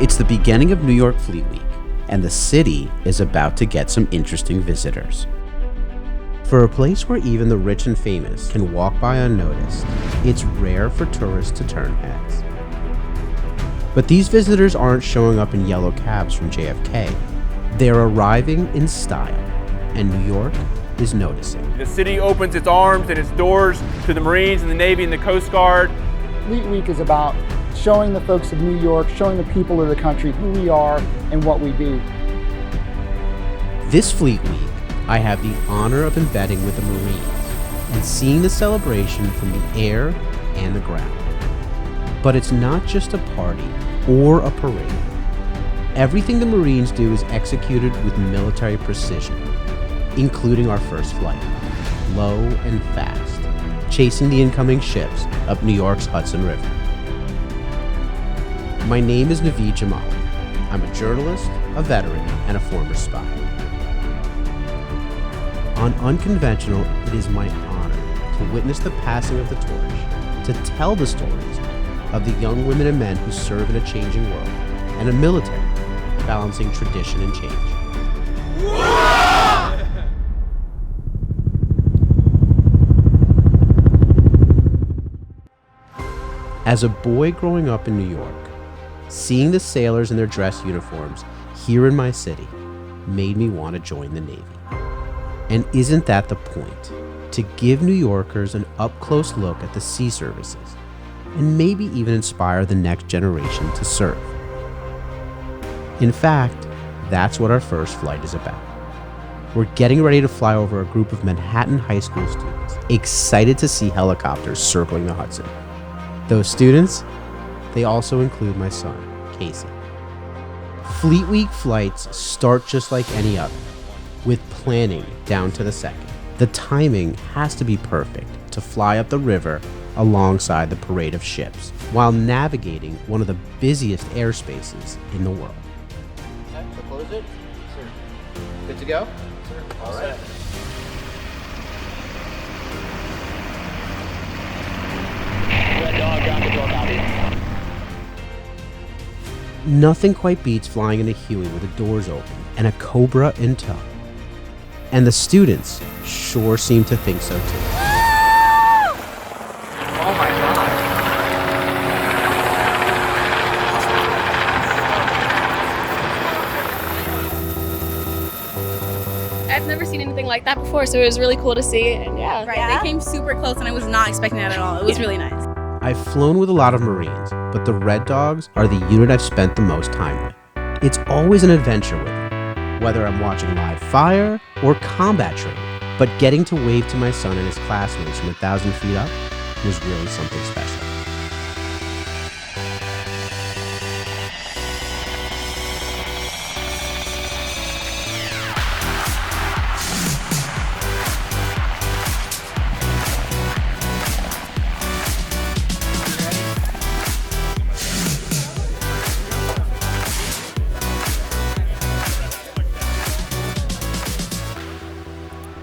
It's the beginning of New York Fleet Week, and the city is about to get some interesting visitors. For a place where even the rich and famous can walk by unnoticed, it's rare for tourists to turn heads. But these visitors aren't showing up in yellow cabs from JFK. They're arriving in style, and New York is noticing. The city opens its arms and its doors to the Marines and the Navy and the Coast Guard. Fleet Week is about showing the folks of New York, showing the people of the country who we are and what we do. This Fleet Week, I have the honor of embedding with the Marines and seeing the celebration from the air and the ground. But it's not just a party or a parade. Everything the Marines do is executed with military precision, including our first flight, low and fast, chasing the incoming ships up New York's Hudson River. My name is Naveed Jamali. I'm a journalist, a veteran, and a former spy. On Unconventional, it is my honor to witness the passing of the torch, to tell the stories of the young women and men who serve in a changing world, and a military balancing tradition and change. As a boy growing up in New York, seeing the sailors in their dress uniforms here in my city made me want to join the Navy. And isn't that the point? To give New Yorkers an up-close look at the sea services, and maybe even inspire the next generation to serve. In fact, that's what our first flight is about. We're getting ready to fly over a group of Manhattan high school students, excited to see helicopters circling the Hudson. Those students, they also include my son, Casey. Fleet Week flights start just like any other, with planning down to the second. The timing has to be perfect to fly up the river alongside the parade of ships, while navigating one of the busiest airspaces in the world. Okay, so close it. Sir. Good to go? Sir. All right. Red dog, ground control, copy. Nothing quite beats flying in a Huey with the doors open and a Cobra in tow. And the students sure seem to think so too. Oh my God. I've never seen anything like that before, so it was really cool to see. And yeah, Right, they came super close and I was not expecting that at all. It was really nice. I've flown with a lot of Marines, but the Red Dogs are the unit I've spent the most time with. It's always an adventure with them, whether I'm watching live fire or combat training. But getting to wave to my son and his classmates from 1,000 feet up was really something special.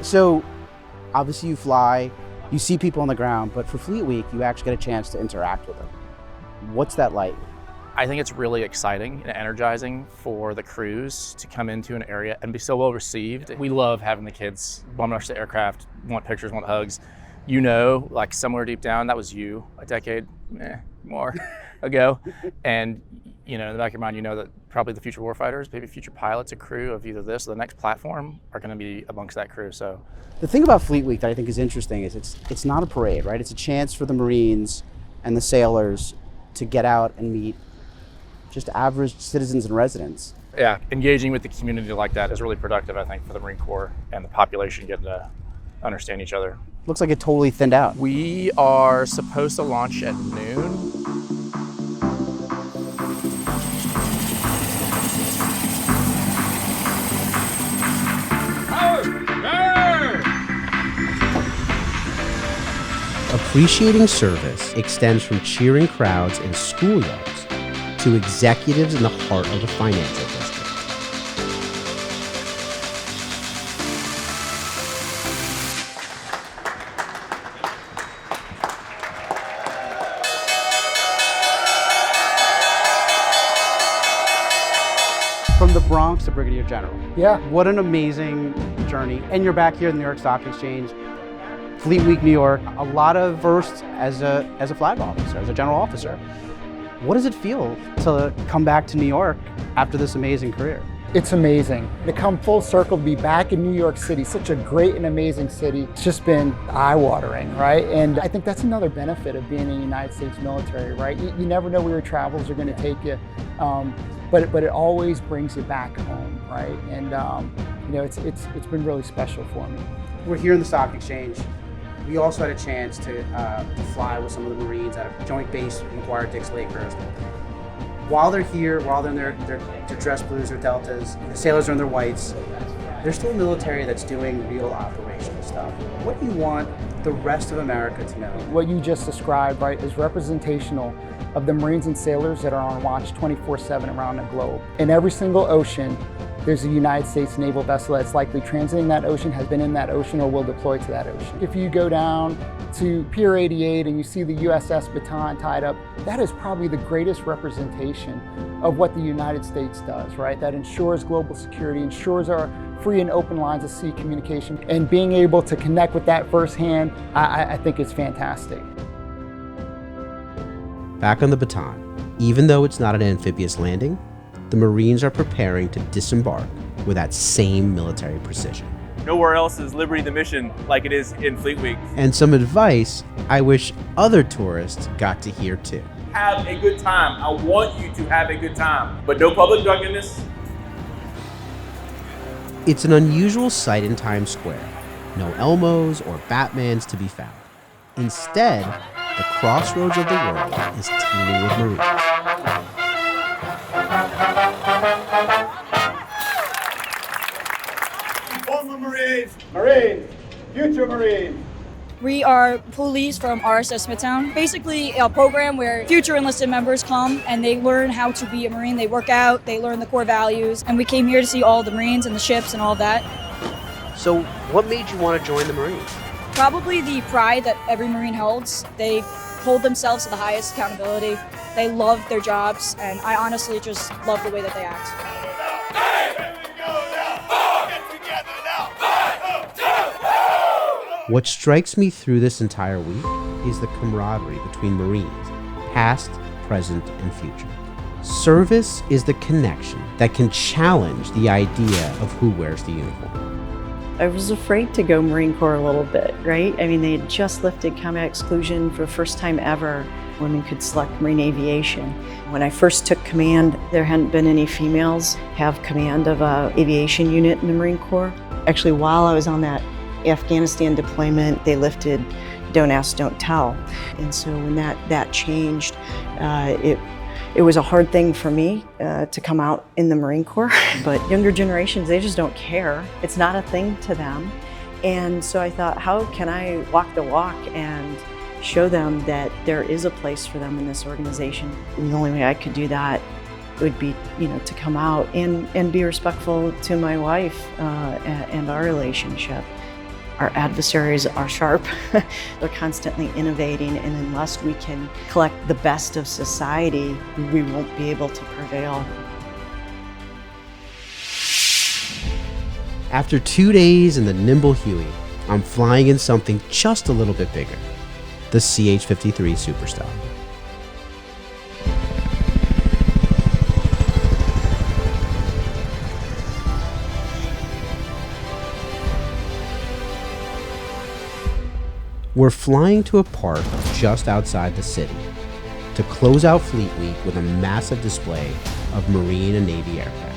So, obviously you fly, you see people on the ground, but for Fleet Week, you actually get a chance to interact with them. What's that like? I think it's really exciting and energizing for the crews to come into an area and be so well received. We love having the kids bum rush the aircraft, want pictures, want hugs. You know, like somewhere deep down, that was you a decade, more ago. And you know, in the back of your mind, you know that probably the future warfighters, maybe future pilots, a crew of either this or the next platform are going to be amongst that crew. So The thing about Fleet Week that I think is interesting is it's not a parade, right? It's a chance for the Marines and the sailors to get out and meet just average citizens and residents. yeah, engaging with the community like that is really productive, I think, for the Marine Corps and the population getting to understand each other. Looks like it totally thinned out. We are supposed to launch at noon. Appreciating service extends from cheering crowds in schoolyards to executives in the heart of the financial district. From the Bronx to Brigadier General. Yeah. What an amazing journey. And you're back here at the New York Stock Exchange, Fleet Week, New York. A lot of firsts as a flag officer, as a general officer. What does it feel to come back to New York after this amazing career? It's amazing. To come full circle, to be back in New York City, such a great and amazing city. It's just been eye-watering, right? And I think that's another benefit of being in the United States military, right? You never know where your travels are going to take you, but it always brings you back home, right? And you know, it's been really special for me. We're here in the Stock Exchange. We also had a chance to fly with some of the Marines at a joint base, McGuire-Dix Lakehurst. While they're here, while they're in their dress blues or deltas, the sailors are in their whites, there's still military that's doing real operational stuff. What do you want the rest of America to know? What you just described, right, is representational of the Marines and sailors that are on watch 24/7 around the globe. In every single ocean, there's a United States naval vessel that's likely transiting that ocean, has been in that ocean, or will deploy to that ocean. If you go down to Pier 88 and you see the USS Baton tied up, that is probably the greatest representation of what the United States does, right? That ensures global security, ensures our free and open lines of sea communication, and being able to connect with that firsthand, I think is fantastic. Back on the Baton, even though it's not an amphibious landing, the Marines are preparing to disembark with that same military precision. Nowhere else is Liberty the mission like it is in Fleet Week. And some advice I wish other tourists got to hear too. Have a good time. I want you to have a good time, but no public drunkenness. It's an unusual sight in Times Square. No Elmos or Batmans to be found. Instead, the crossroads of the world is teeming with Marines. Former Marines. Marines, future Marines. We are police from RSS Midtown. Basically a program where future enlisted members come and they learn how to be a Marine. They work out, they learn the core values, and we came here to see all the Marines and the ships and all that. So what made you want to join the Marines? Probably the pride that every Marine holds. They hold themselves to the highest accountability. They love their jobs, and I honestly just love the way that they act. What strikes me through this entire week is the camaraderie between Marines, past, present, and future. Service is the connection that can challenge the idea of who wears the uniform. I was afraid to go Marine Corps a little bit, right? I mean, they had just lifted combat exclusion for the first time ever. Women could select Marine aviation. When I first took command, there hadn't been any females have command of an aviation unit in the Marine Corps. Actually, while I was on that Afghanistan deployment, they lifted Don't Ask, Don't Tell. And so when that changed, it was a hard thing for me to come out in the Marine Corps. But younger generations, they just don't care. It's not a thing to them. And so I thought, how can I walk the walk and show them that there is a place for them in this organization? And the only way I could do that would be, to come out and be respectful to my wife and our relationship. Our adversaries are sharp. They're constantly innovating, and unless we can collect the best of society, we won't be able to prevail. After 2 days in the nimble Huey, I'm flying in something just a little bit bigger, the CH-53 Superstar. We're flying to a park just outside the city to close out Fleet Week with a massive display of Marine and Navy aircraft.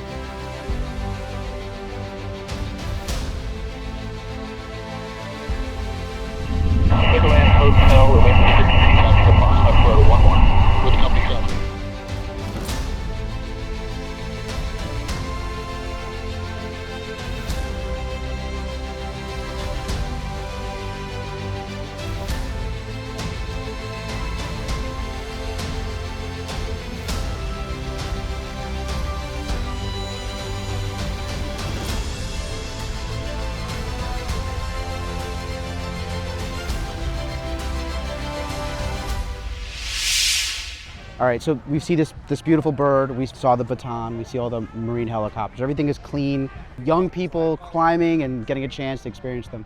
All right, so we see this beautiful bird. We saw the baton. We see all the Marine helicopters. Everything is clean. Young people climbing and getting a chance to experience them.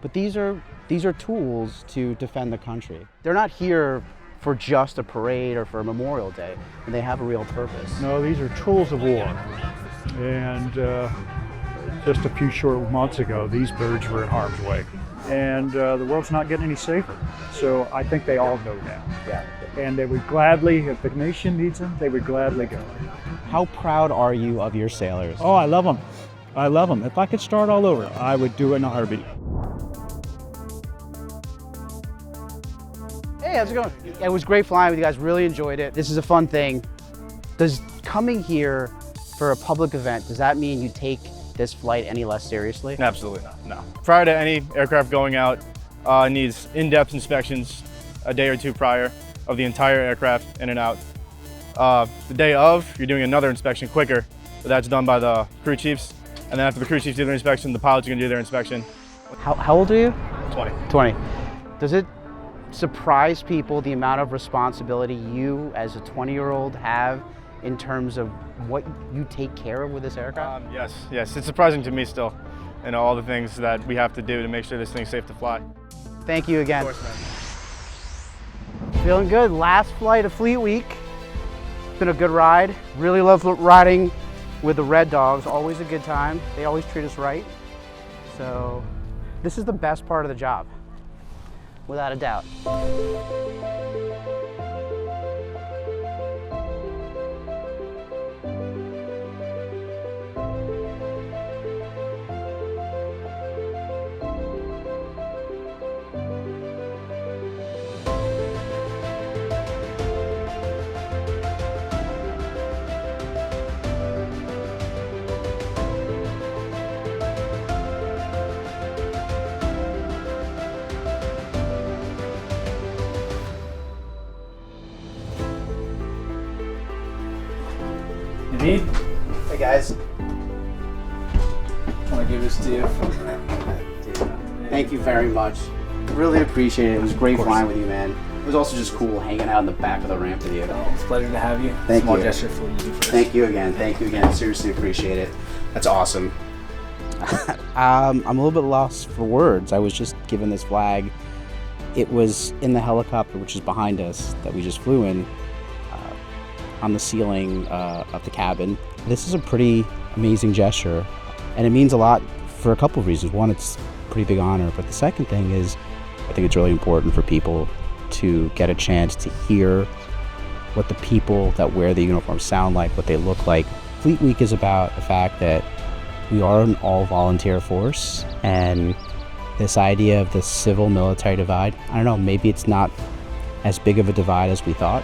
But these are tools to defend the country. They're not here for just a parade or for a Memorial Day, and they have a real purpose. No, these are tools of war. And just a few short months ago, these birds were in harm's way. And the world's not getting any safer. So I think they all know now. Yeah. And they would gladly, if the nation needs them, they would gladly go. How proud are you of your sailors? Oh, I love them. I love them. If I could start all over, I would do it in a heartbeat. Hey, how's it going? It was great flying with you guys. Really enjoyed it. This is a fun thing. Does coming here for a public event, does that mean you take this flight any less seriously? Absolutely not, no. Prior to any aircraft going out, needs in-depth inspections a day or two prior of the entire aircraft in and out. The day of, you're doing another inspection quicker, but that's done by the crew chiefs. And then after the crew chiefs do their inspection, the pilots are gonna do their inspection. How old are you? 20. 20. Does it surprise people the amount of responsibility you as a 20-year-old have in terms of what you take care of with this aircraft? Yes, it's surprising to me still, and all the things that we have to do to make sure this thing's safe to fly. Thank you again. Of course, man. Feeling good. Last flight of Fleet Week. It's been a good ride. Really love riding with the Red Dogs. Always a good time. They always treat us right. So this is the best part of the job, without a doubt. Naveed? Hey guys. I want to give this to you. Thank you very much. Really appreciate it. It was great flying with you, man. It was also just cool hanging out in the back of the ramp with you. Oh, it's a pleasure to have you. Thank Small you. gesture for you first. Thank you again. Thank you again. Seriously appreciate it. That's awesome. I'm a little bit lost for words. I was just given this flag. It was in the helicopter, which is behind us, that we just flew in, on the ceiling of the cabin. This is a pretty amazing gesture, and it means a lot for a couple of reasons. One, it's a pretty big honor, but the second thing is I think it's really important for people to get a chance to hear what the people that wear the uniform sound like, what they look like. Fleet Week is about the fact that we are an all-volunteer force, and this idea of the civil-military divide, I don't know, maybe it's not as big of a divide as we thought.